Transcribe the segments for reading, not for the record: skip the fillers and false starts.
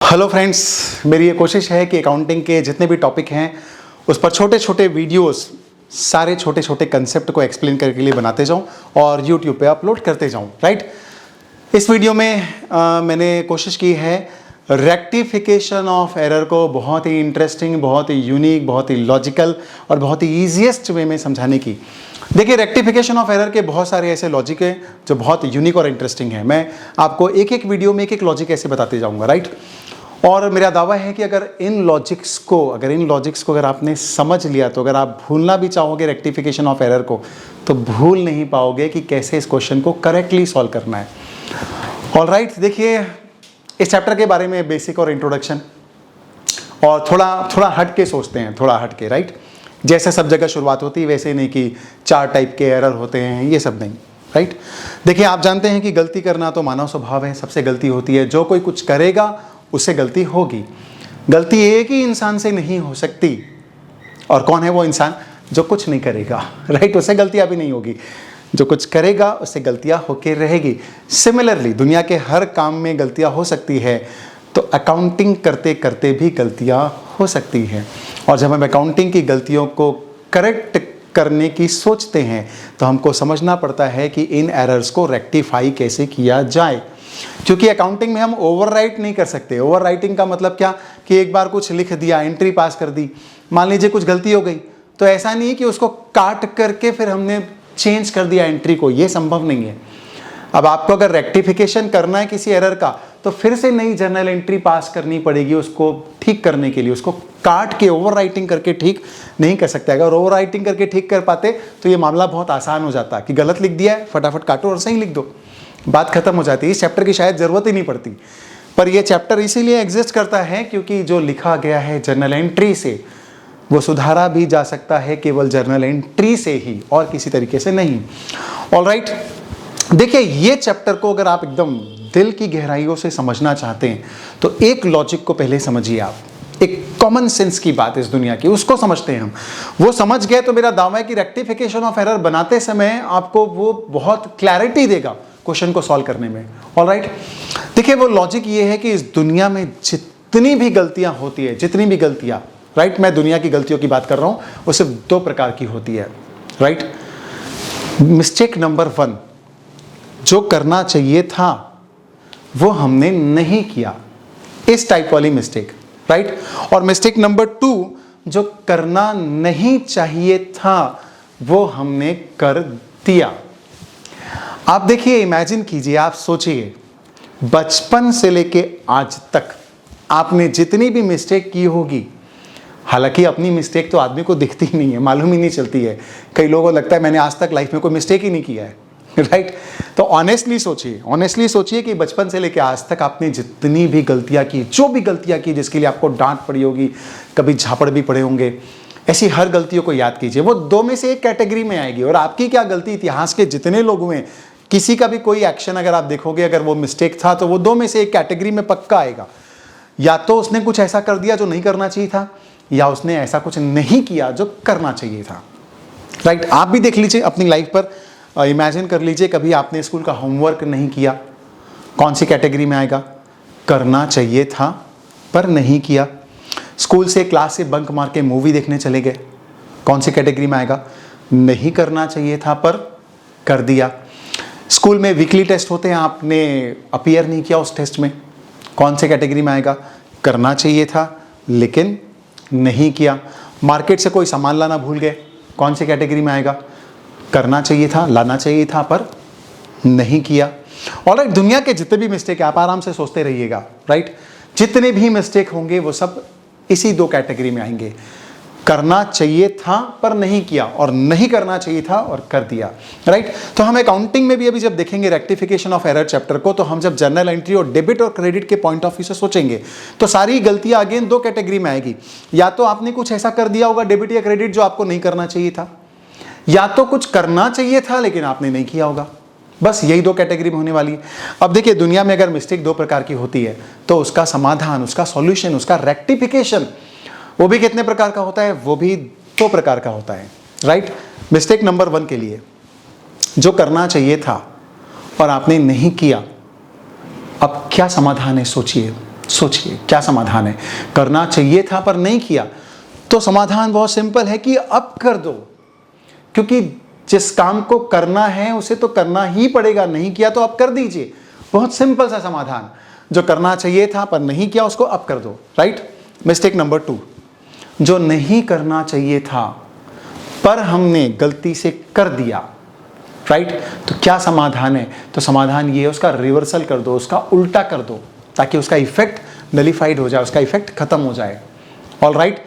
Hello friends, मेरी ये कोशिश है कि अकाउंटिंग के जितने भी टॉपिक हैं उस पर छोटे छोटे वीडियोस, सारे छोटे छोटे कंसेप्ट को एक्सप्लेन करने के लिए बनाते जाऊं और यूट्यूब पे अपलोड करते जाऊं। राइट। इस वीडियो में मैंने कोशिश की है रेक्टिफिकेशन ऑफ एरर को बहुत ही इंटरेस्टिंग, बहुत ही यूनिक, बहुत ही लॉजिकल और बहुत ही ईजीएस्ट वे में समझाने की। देखिए, रेक्टिफिकेशन ऑफ एरर के बहुत सारे ऐसे लॉजिक हैं जो बहुत यूनिक और इंटरेस्टिंग है। मैं आपको एक एक वीडियो में एक एक लॉजिक ऐसे बताते जाऊंगा। राइट। और मेरा दावा है कि अगर इन लॉजिक्स को अगर आपने समझ लिया, तो अगर आप भूलना भी चाहोगे रेक्टिफिकेशन ऑफ एरर को, तो भूल नहीं पाओगे कि कैसे इस क्वेश्चन को करेक्टली सॉल्व करना है। ऑलराइट, देखिए इस चैप्टर के बारे में बेसिक और इंट्रोडक्शन, और थोड़ा हट के सोचते हैं, थोड़ा हट के। राइट। जैसे सब जगह शुरुआत होती है वैसे नहीं कि 4 टाइप के एरर होते हैं, ये सब नहीं। राइट। देखिए, आप जानते हैं कि गलती करना तो मानव स्वभाव है, सबसे गलती होती है। जो कोई कुछ करेगा उससे गलती होगी। गलती एक ही इंसान से नहीं हो सकती, और कौन है वो इंसान? जो कुछ नहीं करेगा। राइट। उससे गलतियां भी नहीं होगी। जो कुछ करेगा उससे गलतियां होके रहेगी। सिमिलरली दुनिया के हर काम में गलतियां हो सकती है, तो अकाउंटिंग करते करते भी गलतियां हो सकती हैं। और जब हम अकाउंटिंग की गलतियों को करेक्ट करने की सोचते हैं, तो हमको समझना पड़ता है कि इन एरर्स को रेक्टिफाई कैसे किया जाए। क्योंकि अकाउंटिंग में हम ओवरराइट नहीं कर सकते। ओवरराइटिंग का मतलब क्या कि एक बार कुछ लिख दिया, एंट्री पास कर दी, मान लीजिए कुछ गलती हो गई, तो ऐसा नहीं कि उसको काट करके फिर हमने चेंज कर दिया एंट्री को, ये संभव नहीं है। अब आपको अगर रेक्टिफिकेशन करना है किसी एरर का, तो फिर से नई जर्नल एंट्री पास करनी पड़ेगी उसको ठीक करने के लिए। उसको काट के ओवरराइटिंग करके ठीक नहीं कर सकते। अगर ओवरराइटिंग करके ठीक कर पाते तो ये मामला बहुत आसान हो जाता कि गलत लिख दिया है, फटाफट काटो और सही लिख दो, बात खत्म हो जाती है। इस चैप्टर की शायद जरूरत ही नहीं पड़ती। पर यह चैप्टर इसीलिए एग्जिस्ट करता है क्योंकि जो लिखा गया है जर्नल एंट्री से, वो सुधारा भी जा सकता है केवल जर्नल एंट्री से ही, और किसी तरीके से नहीं। ऑलराइट। देखिए, ये चैप्टर को अगर आप एकदम दिल की गहराइयों से समझना चाहते हैं, तो एक लॉजिक को पहले समझिए आप। एक कॉमन सेंस की बात इस दुनिया की, उसको समझते हैं हम। वो समझ गए तो मेरा दावा है कि रेक्टिफिकेशन ऑफ एरर बनाते समय आपको वो बहुत क्लैरिटी देगा क्वेश्चन को सॉल्व करने में। ऑलराइट। देखिए, वो लॉजिक ये है कि इस दुनिया में जितनी भी गलतियां होती है, जितनी भी गलतियां, राइट, मैं दुनिया की गलतियों की बात कर रहा हूं, वो सिर्फ 2 प्रकार की होती है। राइट। मिस्टेक नंबर 1, जो करना चाहिए था वो हमने नहीं किया, इस टाइप वाली मिस्टेक। राइट। और मिस्टेक नंबर 2, जो करना नहीं चाहिए था वो हमने कर दिया। आप देखिए, इमेजिन कीजिए, आप सोचिए, बचपन से लेके आज तक आपने जितनी भी मिस्टेक की होगी, हालांकि अपनी मिस्टेक तो आदमी को दिखती ही नहीं है, मालूम ही नहीं चलती है। कई लोगों को लगता है मैंने आज तक लाइफ में कोई मिस्टेक ही नहीं किया है। राइट। तो ऑनेस्टली सोचिए कि बचपन से लेके आज तक आपने जितनी भी गलतियां की, जो भी गलतियां की जिसके लिए आपको डांट पड़ी होगी, कभी झापड़ भी पड़े होंगे, ऐसी हर गलतियों को याद कीजिए। वो 2 में से एक कैटेगरी में आएगी। और आपकी क्या गलती, इतिहास के जितने लोग हुए, किसी का भी कोई एक्शन अगर आप देखोगे, अगर वो मिस्टेक था, तो वो 2 में से एक कैटेगरी में पक्का आएगा। या तो उसने कुछ ऐसा कर दिया जो नहीं करना चाहिए था, या उसने ऐसा कुछ नहीं किया जो करना चाहिए था। राइट। आप भी देख लीजिए अपनी लाइफ पर, इमेजिन कर लीजिए, कभी आपने स्कूल का होमवर्क नहीं किया, कौन सी कैटेगरी में आएगा? करना चाहिए था पर नहीं किया। स्कूल से, क्लास से बंक मार के मूवी देखने चले गए, कौन सी कैटेगरी में आएगा? नहीं करना चाहिए था पर कर दिया। स्कूल में वीकली टेस्ट होते हैं, आपने अपीयर नहीं किया उस टेस्ट में, कौन से कैटेगरी में आएगा? करना चाहिए था लेकिन नहीं किया। मार्केट से कोई सामान लाना भूल गए, कौन सी कैटेगरी में आएगा? करना चाहिए था, लाना चाहिए था पर नहीं किया। और दुनिया के जितने भी मिस्टेक, आप आराम से सोचते रहिएगा। राइट। जितने भी मिस्टेक होंगे वो सब इसी 2 कैटेगरी में आएंगे। करना चाहिए था पर नहीं किया, और नहीं करना चाहिए था और कर दिया। राइट। तो हम अकाउंटिंग में भी अभी जब देखेंगे रेक्टिफिकेशन ऑफ एरर चैप्टर को, तो हम जब जर्नल एंट्री और डेबिट और क्रेडिट के पॉइंट ऑफ व्यू से सोचेंगे, तो सारी गलतियां अगेन 2 कैटेगरी में आएगी। या तो आपने कुछ ऐसा कर दिया होगा डेबिट या क्रेडिट जो आपको नहीं करना चाहिए था, या तो कुछ करना चाहिए था लेकिन आपने नहीं किया होगा। बस यही 2 कैटेगरी में होने वाली है। अब देखिए, दुनिया में अगर मिस्टेक 2 प्रकार की होती है, तो उसका समाधान, उसका सॉल्यूशन, उसका रेक्टिफिकेशन, वो भी कितने प्रकार का होता है? वो भी 2 प्रकार का होता है। राइट। मिस्टेक नंबर 1 के लिए, जो करना चाहिए था और आपने नहीं किया, अब क्या समाधान है सोचिए। सोचिए क्या समाधान है। करना चाहिए था पर नहीं किया, तो समाधान बहुत सिंपल है कि अब कर दो, क्योंकि जिस काम को करना है उसे तो करना ही पड़ेगा, नहीं किया तो अब कर दीजिए। बहुत सिंपल सा समाधान। जो करना चाहिए था पर नहीं किया उसको अब कर दो, राइट। मिस्टेक नंबर 2, जो नहीं करना चाहिए था पर हमने गलती से कर दिया, राइट। तो क्या समाधान है? तो समाधान ये है, उसका रिवर्सल कर दो, उसका उल्टा कर दो, ताकि उसका इफेक्ट नलिफाइड हो जाए, उसका इफेक्ट खत्म हो जाए। All right.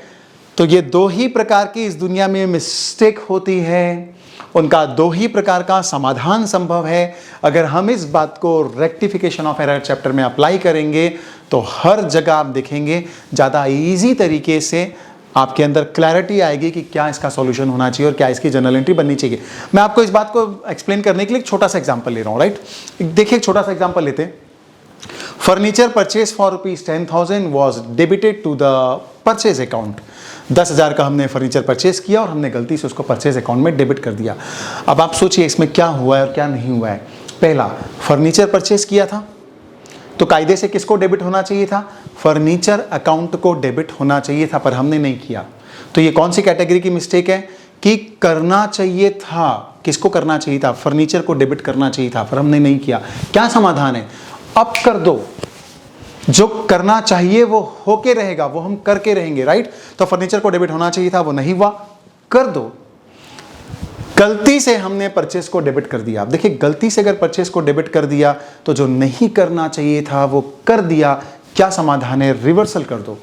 तो ये 2 ही प्रकार की इस दुनिया में मिस्टेक होती है, उनका 2 ही प्रकार का समाधान संभव है। अगर हम इस बात को रेक्टिफिकेशन ऑफ एरर चैप्टर में अप्लाई करेंगे तो हर जगह आप देखेंगे ज़्यादा इजी तरीके से आपके अंदर क्लैरिटी आएगी कि क्या इसका सॉल्यूशन होना चाहिए और क्या इसकी जर्नल एंट्री बननी चाहिए। मैं आपको इस बात को एक्सप्लेन करने के लिए एक छोटा सा एग्जांपल ले रहा हूँ, राइट। देखिए एक छोटा सा एग्जांपल लेते हैं। Furniture purchase for ₹10,000 was debited to the purchase account. 10,000 का हमने फर्नीचर परचेज किया और हमने गलती से उसको परचेज अकाउंट में डेबिट कर दिया। अब आप सोचिए इसमें क्या हुआ है और क्या नहीं हुआ है। पहला, फर्नीचर परचेज किया था तो कायदे से किसको डेबिट होना चाहिए था? फर्नीचर अकाउंट को डेबिट होना चाहिए था, पर हमने नहीं किया। तो ये कौन सी कैटेगरी की मिस्टेक है कि करना चाहिए था। किसको करना चाहिए था? फर्नीचर को डेबिट करना चाहिए था, पर हमने नहीं किया। क्या समाधान है? अब कर दो। जो करना चाहिए वो होके रहेगा, वो हम करके रहेंगे, राइट। तो फर्नीचर को डेबिट होना चाहिए था, वो नहीं हुआ, कर दो। गलती से हमने परचेस को डेबिट कर दिया। देखिए गलती से अगर परचेस को डेबिट कर दिया तो जो नहीं करना चाहिए था वो कर दिया। क्या समाधान है? रिवर्सल कर दो।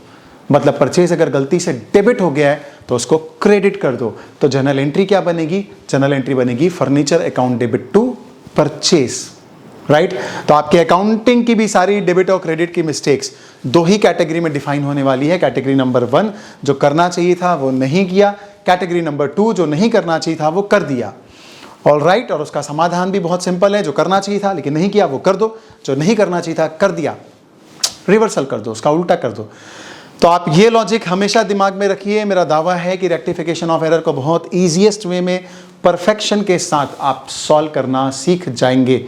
मतलब परचेस अगर गलती से डेबिट हो गया है तो उसको क्रेडिट कर दो। तो जर्नल एंट्री क्या बनेगी? जर्नल एंट्री बनेगी furniture account debit to purchase, right. तो आपके अकाउंटिंग की भी सारी डेबिट और क्रेडिट की मिस्टेक्स 2 ही कैटेगरी में डिफाइन होने वाली है। कैटेगरी नंबर 1 जो करना चाहिए था वो नहीं किया, कैटेगरी नंबर 2 जो नहीं करना चाहिए था वो कर दिया। All right. और उसका समाधान भी बहुत सिंपल है। जो करना चाहिए था लेकिन नहीं किया वो कर दो, जो नहीं करना चाहिए था कर दिया, रिवर्सल कर दो, उसका उल्टा कर दो। तो आप ये लॉजिक हमेशा दिमाग में रखिए। मेरा दावा है कि रेक्टिफिकेशन ऑफ एरर को बहुत ईजीएस्ट वे में परफेक्शन के साथ आप सॉल्व करना सीख जाएंगे।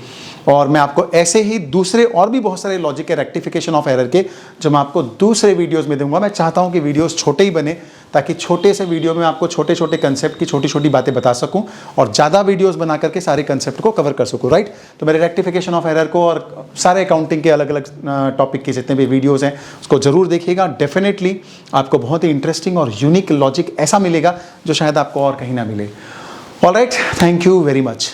और मैं आपको ऐसे ही दूसरे और भी बहुत सारे लॉजिक के रेक्टिफिकेशन ऑफ एरर के जो मैं आपको दूसरे वीडियोस में दूंगा। मैं चाहता हूं कि वीडियोस छोटे ही बने ताकि छोटे से वीडियो में आपको छोटे छोटे कंसेप्ट की छोटी छोटी बातें बता सकूं और ज़्यादा वीडियोस बना करके सारे कंसेप्ट को कवर कर सकूं, राइट। तो मेरे रेक्टिफिकेशन ऑफ एरर को और सारे अकाउंटिंग के अलग अलग टॉपिक के जितने भी वीडियोज़ हैं उसको ज़रूर देखिएगा। डेफिनेटली आपको बहुत ही इंटरेस्टिंग और यूनिक लॉजिक ऐसा मिलेगा जो शायद आपको और कहीं ना मिले। All right, thank you very much.